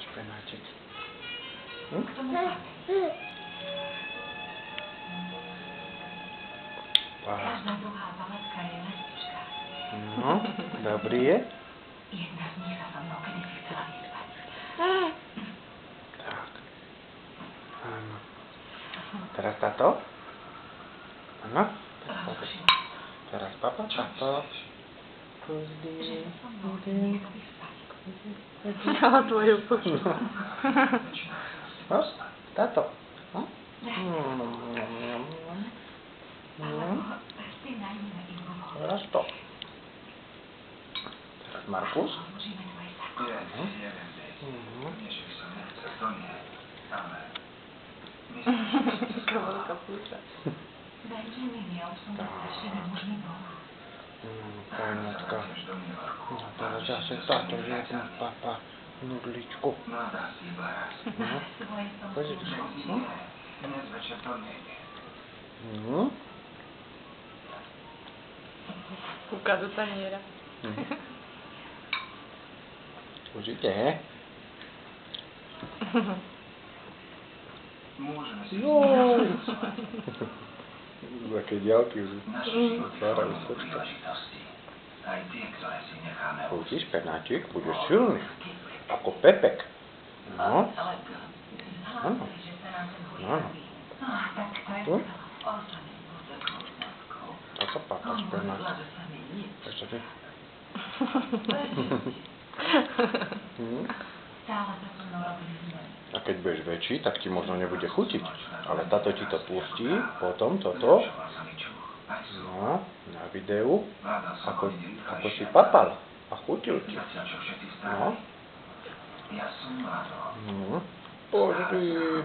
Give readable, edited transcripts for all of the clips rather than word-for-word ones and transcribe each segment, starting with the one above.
špenáček. Každá druhá palatka je lestička. No, dobrý je. Jedna z nich sa so mnou kedysi chcela vyspať. Tak. Áno. Teraz táto? Áno? Teraz papa, táto. Že sa so mnou chce niekto vyspať. Dala tvoju pusu. No, táto. No? Alebo si najmä ibu. Teraz to. Teraz Markus. Odložíme tvoj sak. Taká veľká pusa. Benjamin je odsunutý ešte nemožný dom. Fajnotka. No teraz zase táto jedna papa. Nudličku. No. Svoje som Pozrite. slúžil. No. Kúka do taniera. Už ide. Joj. Také ďalky už otvárajú srdce. Chutí špenáčik, bude silný. Ako Pepek. No. Áno. Áno. Ako papa špenát. Počkajte. Stále sa so mnou robili zmeny. A keď budeš väčší, tak ti možno nebude chutiť. Ale táto ti to pustí, potom toto. No, na videu. Ako si papal. A chutil ti. No. No. Pozri.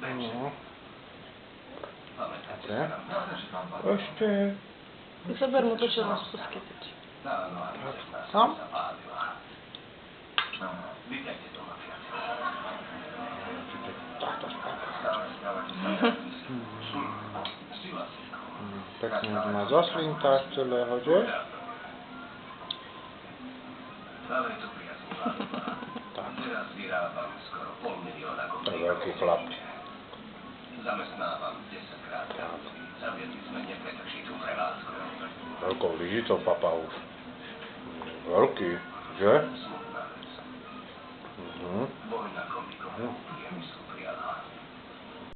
No. Dobre. Ešte. Zober mu to, čo máš v pusky. Tak, tam. Takto pekne ma zaslintáš celého, že? Tak. To je veľký chlap. Veľkou lyžicou papa už. Veľký, že?